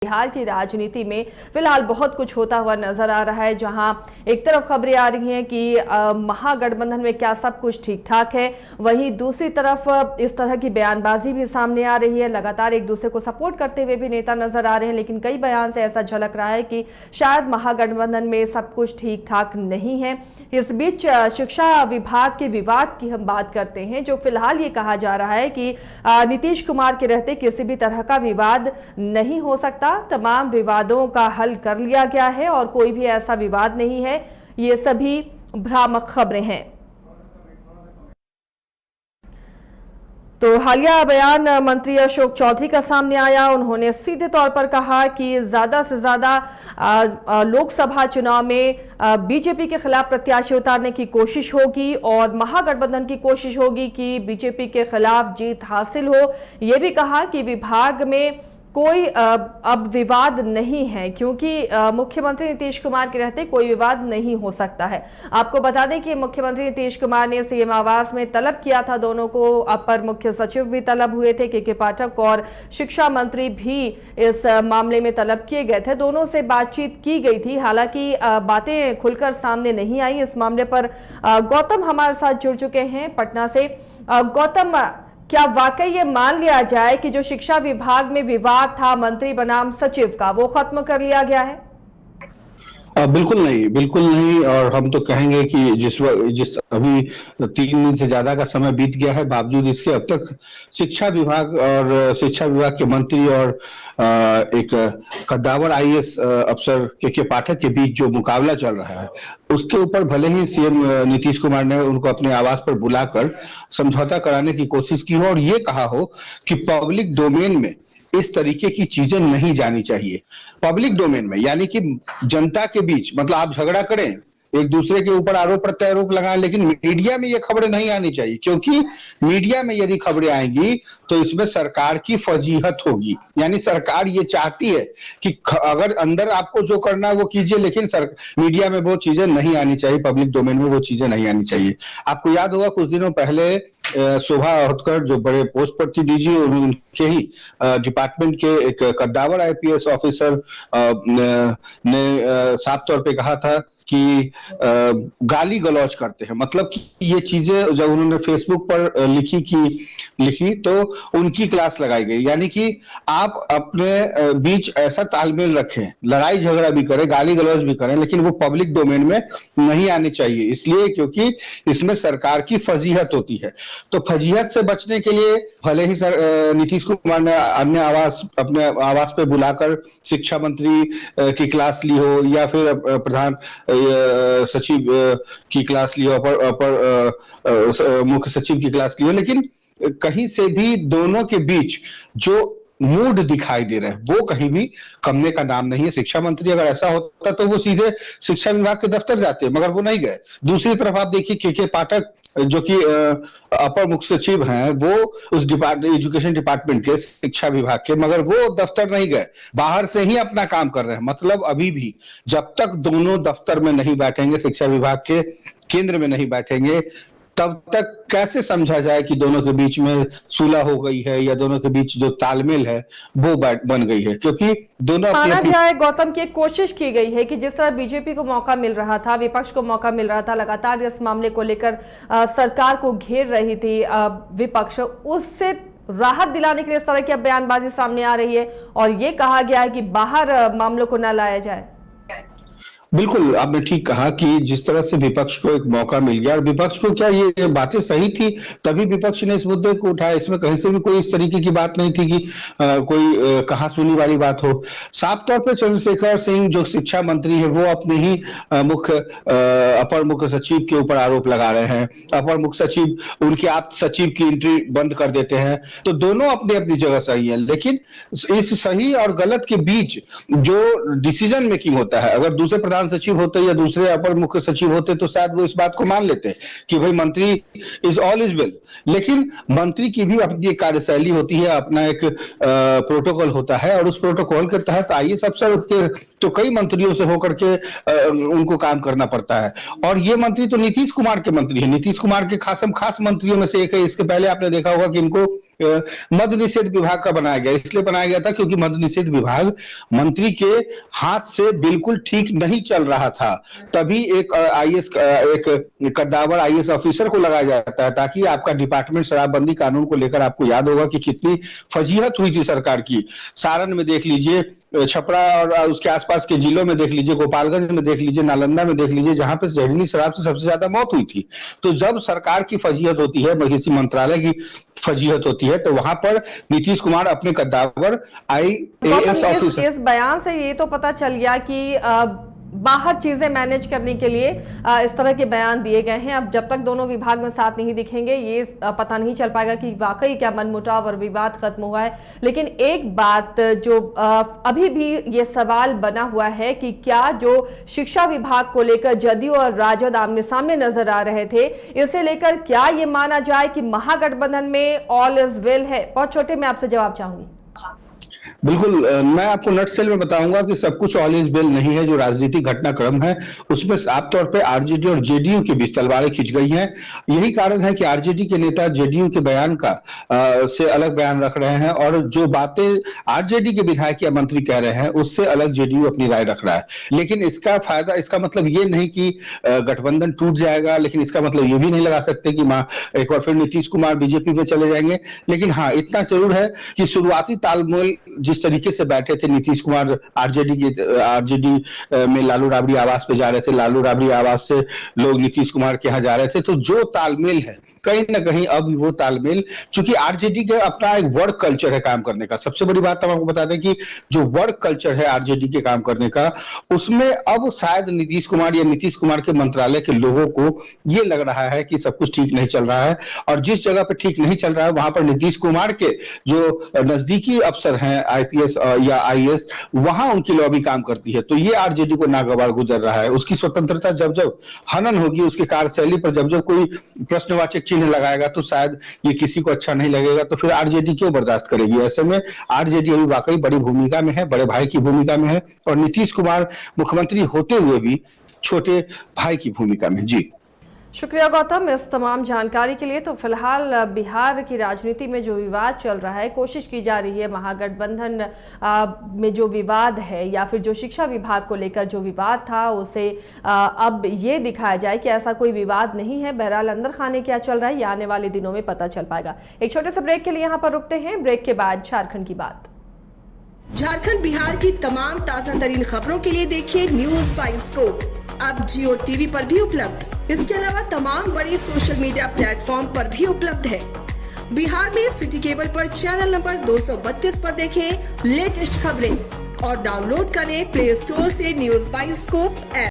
बिहार की राजनीति में फिलहाल बहुत कुछ होता हुआ नजर आ रहा है, जहां एक तरफ खबरें आ रही हैं कि महागठबंधन में क्या सब कुछ ठीक ठाक है, वहीं दूसरी तरफ इस तरह की बयानबाजी भी सामने आ रही है। लगातार एक दूसरे को सपोर्ट करते हुए भी नेता नजर आ रहे हैं, लेकिन कई बयान से ऐसा झलक रहा है कि शायद महागठबंधन में सब कुछ ठीक ठाक नहीं है। इस बीच शिक्षा विभाग के विवाद की हम बात करते हैं, जो फिलहाल ये कहा जा रहा है कि नीतीश कुमार के रहते किसी भी तरह का विवाद नहीं हो सकता। तमाम विवादों का हल कर लिया गया है और कोई भी ऐसा विवाद नहीं है। ये सभी भ्रामक खबरें हैं। तो हालिया बयान मंत्री अशोक चौधरी का सामने आया। उन्होंने सीधे तौर पर कहा कि ज्यादा से ज्यादा लोकसभा चुनाव में बीजेपी के खिलाफ प्रत्याशी उतारने की कोशिश होगी और महागठबंधन की कोशिश होगी कि बीजेपी के खिलाफ जीत हासिल हो। यह भी कहा कि विभाग में कोई अब विवाद नहीं है, क्योंकि मुख्यमंत्री नीतीश कुमार के रहते कोई विवाद नहीं हो सकता है। आपको बता दें कि मुख्यमंत्री नीतीश कुमार ने सीएम आवास में तलब किया था दोनों को। अपर मुख्य सचिव भी तलब हुए थे, के पाठक, और शिक्षा मंत्री भी इस मामले में तलब किए गए थे। दोनों से बातचीत की गई थी, हालांकि बातें खुलकर सामने नहीं आई। इस मामले पर गौतम हमारे साथ जुड़ चुके हैं पटना से। गौतम, क्या वाकई ये मान लिया जाए कि जो शिक्षा विभाग में विवाद था मंत्री बनाम सचिव का, वो खत्म कर लिया गया है? बिल्कुल नहीं, बिल्कुल नहीं। और हम तो कहेंगे कि जिस अभी 3 दिन से ज्यादा का समय बीत गया है, बावजूद इसके अब तक शिक्षा विभाग और शिक्षा विभाग के मंत्री और एक कद्दावर आईएएस अफसर के पाठक के बीच जो मुकाबला चल रहा है, उसके ऊपर भले ही सीएम नीतीश कुमार ने उनको अपने आवास पर बुलाकर समझौता कराने की कोशिश की हो और ये कहा हो कि पब्लिक डोमेन में इस तरीके की चीजें नहीं जानी चाहिए। पब्लिक डोमेन में यानी कि जनता के बीच, मतलब आप झगड़ा करें, एक दूसरे के ऊपर आरोप प्रत्यारोप लगाएं, लेकिन मीडिया में ये खबरें नहीं आनी चाहिए, क्योंकि मीडिया में यदि खबरें आएंगी तो इसमें सरकार की फजीहत होगी। यानी सरकार ये चाहती है कि अगर अंदर आपको जो करना है वो कीजिए, लेकिन मीडिया में वो चीजें नहीं आनी चाहिए, पब्लिक डोमेन में वो चीजें नहीं आनी चाहिए। आपको याद होगा कुछ दिनों पहले शोभा अहतकर जो बड़े पोस्ट पर थी डीजी, उनके ही डिपार्टमेंट के एक कद्दावर आईपीएस ऑफिसर ने साफ तौर पे कहा था कि गाली गलौज करते हैं। मतलब कि ये चीजें जब उन्होंने फेसबुक पर लिखी तो उनकी क्लास लगाई गई। यानी कि आप अपने बीच ऐसा तालमेल रखें, लड़ाई झगड़ा भी करें, गाली गलौज भी करें, लेकिन वो पब्लिक डोमेन में नहीं आनी चाहिए। इसलिए क्योंकि इसमें सरकार की फजीहत होती है। तो फजीहत से बचने के लिए भले ही नीतीश कुमार ने अपने आवास पे बुलाकर शिक्षा मंत्री की क्लास ली हो या फिर प्रधान सचिव की क्लास ली हो, अपर मुख्य सचिव की क्लास ली हो, लेकिन कहीं से भी दोनों के बीच जो मूड दिखाई दे रहा है वो कहीं भी कमने का नाम नहीं है। शिक्षा मंत्री अगर ऐसा होता तो वो सीधे शिक्षा विभाग के दफ्तर जाते, मगर वो नहीं गए। दूसरी तरफ आप देखिए के पाठक जो कि अपर मुख्य सचिव हैं, वो उस एजुकेशन डिपार्टमेंट के शिक्षा विभाग के, मगर वो दफ्तर नहीं गए, बाहर से ही अपना काम कर रहे हैं। मतलब अभी भी जब तक दोनों दफ्तर में नहीं बैठेंगे, शिक्षा विभाग के केंद्र में नहीं बैठेंगे, तब तक कैसे समझा जाए कि दोनों के बीच में सुलह हो गई है या दोनों के बीच जो तालमेल है वो बन गई है। क्योंकि दोनों माना जाए गौतम की कोशिश की गई है कि जिस तरह बीजेपी को मौका मिल रहा था, विपक्ष को मौका मिल रहा था, लगातार इस मामले को लेकर सरकार को घेर रही थी विपक्ष, उससे राहत दिलाने के लिए इस तरह की बयानबाजी सामने आ रही है और ये कहा गया है कि बाहर मामलों को न लाया जाए। बिल्कुल आपने ठीक कहा कि जिस तरह से विपक्ष को एक मौका मिल गया, और विपक्ष को क्या ये बातें सही थी तभी विपक्ष ने इस मुद्दे को उठाया। इसमें कहीं से भी कोई इस तरीके की बात नहीं थी कि कोई कहा सुनी वाली बात हो। साफ तौर पे चंद्रशेखर सिंह जो शिक्षा मंत्री है वो अपने ही अपर मुख्य सचिव के ऊपर आरोप लगा रहे हैं। अपर मुख्य सचिव उनके आप सचिव की एंट्री बंद कर देते हैं। तो दोनों अपनी अपनी जगह सही है, लेकिन इस सही और गलत के बीच जो डिसीजन मेकिंग होता है, अगर दूसरे प्रधान सचिव होते या दूसरे अपर मुख्य सचिव होते तो शायद वो इस बात को मान लेते कि भाई मंत्री इज ऑल इज वेल। लेकिन मंत्री की भी अपनी एक कार्यशैली होती है, अपना एक प्रोटोकॉल होता है, और उस प्रोटोकॉल के तहत आईएएस अफसर के तो कई मंत्रियों से होकर के उनको काम करना पड़ता है। और ये मंत्री तो नीतीश कुमार के मंत्री है, नीतीश कुमार के खास मंत्रियों में से एक है। इसके पहले आपने देखा होगा कि इनको मद्य निषेध विभाग का बनाया गया, इसलिए बनाया गया था क्योंकि मद्य निषेध विभाग मंत्री के हाथ से बिल्कुल ठीक नहीं चल रहा था। तभी एक आईएएस एक कद्दावर आईएएस ऑफिसर को लगाया जाता है ताकि आपका डिपार्टमेंट शराबबंदी कानून को लेकर, आपको याद होगा कि कितनी फजीहत हुई थी सरकार की। सारण में देख लीजिए, छपरा और उसके आसपास के जिलों में देख लीजिए, गोपालगंज में देख लीजिए, नालंदा में देख लीजिए, जहां पे जहरीली शराब से सबसे ज्यादा मौत हुई थी। तो जब सरकार की फजीहत होती है, किसी मंत्रालय की फजीहत होती है, तो वहां पर नीतीश कुमार अपने कद्दावर आईएएस ऑफिसर। इस बयान से ये तो पता चल गया कि बाहर चीजें मैनेज करने के लिए इस तरह के बयान दिए गए हैं। अब जब तक दोनों विभाग में साथ नहीं दिखेंगे, ये पता नहीं चल पाएगा कि वाकई क्या मनमुटाव और विवाद खत्म हुआ है। लेकिन एक बात जो अभी भी ये सवाल बना हुआ है कि क्या जो शिक्षा विभाग को लेकर जदयू और राजद आमने सामने नजर आ रहे थे, इसे लेकर क्या ये माना जाए कि महागठबंधन में ऑल इज वेल है? बहुत छोटे में आपसे जवाब चाहूंगी। बिल्कुल, मैं आपको नटसेल में बताऊंगा कि सब कुछ ऑल इज वेल नहीं है। जो राजनीतिक घटनाक्रम है उसमें साफ तौर पे आरजेडी और जेडीयू के बीच तलवारें खिंच गई हैं। यही कारण है कि आरजेडी के नेता जेडीयू के बयान का से अलग बयान रख रहे हैं, और जो बातें आरजेडी के विधायक या मंत्री कह रहे हैं उससे अलग जेडीयू अपनी राय रख रहा है। लेकिन इसका फायदा, इसका मतलब ये नहीं कि गठबंधन टूट जाएगा, लेकिन इसका मतलब ये भी नहीं लगा सकते कि एक बार फिर नीतीश कुमार बीजेपी में चले जाएंगे। लेकिन हाँ, इतना जरूर है कि शुरुआती तालमेल जिस तरीके से बैठे थे नीतीश कुमार आरजेडी में लालू राबड़ी आवास पे जा रहे थे, लालू राबड़ी आवास से लोग नीतीश कुमार के यहाँ जा रहे थे, तो जो तालमेल है कहीं ना कहीं अब वो तालमेल, चूंकि आरजेडी का अपना एक वर्क कल्चर है काम करने का। सबसे बड़ी बात हम आपको बता दें कि जो वर्क कल्चर है आरजेडी के काम करने का, उसमें अब शायद नीतीश कुमार या नीतीश कुमार के मंत्रालय के लोगों को ये लग रहा है कि सब कुछ ठीक नहीं चल रहा है, और जिस जगह पे ठीक नहीं चल रहा है वहां पर नीतीश कुमार के जो नजदीकी अफसर हैं आईपीएस या आईएएस, वहां उनकी लॉबी काम करती है। तो ये आरजेडी को नागवार गुजर रहा है। उसकी स्वतंत्रता जब जब हनन होगी, उसकी कार्यशैली पर जब जब कोई प्रश्नवाचक चिन्ह लगाएगा तो शायद ये किसी को अच्छा नहीं लगेगा, तो फिर आरजेडी क्यों बर्दाश्त करेगी? ऐसे में आरजेडी अभी वाकई बड़ी भूमिका में है, बड़े भाई की भूमिका में है, और नीतीश कुमार मुख्यमंत्री होते हुए भी छोटे भाई की भूमिका में। जी शुक्रिया गौतम इस तमाम जानकारी के लिए। तो फिलहाल बिहार की राजनीति में जो विवाद चल रहा है, कोशिश की जा रही है महागठबंधन में जो विवाद है या फिर जो शिक्षा विभाग को लेकर जो विवाद था उसे अब ये दिखाया जाए कि ऐसा कोई विवाद नहीं है। बहरहाल अंदर खाने क्या चल रहा है ये आने वाले दिनों में पता चल पाएगा। एक छोटे से ब्रेक के लिए यहाँ पर रुकते हैं। ब्रेक के बाद झारखंड की बात। झारखंड बिहार की तमाम ताजा तरीन खबरों के लिए देखिए न्यूज बाय स्कोप, अब जियो टीवी पर भी उपलब्ध। इसके अलावा तमाम बड़े सोशल मीडिया प्लेटफॉर्म पर भी उपलब्ध है। बिहार में सिटी केबल पर चैनल नंबर 232 पर देखें लेटेस्ट खबरें और डाउनलोड करें प्ले स्टोर से न्यूज बाय स्कोप ऐप।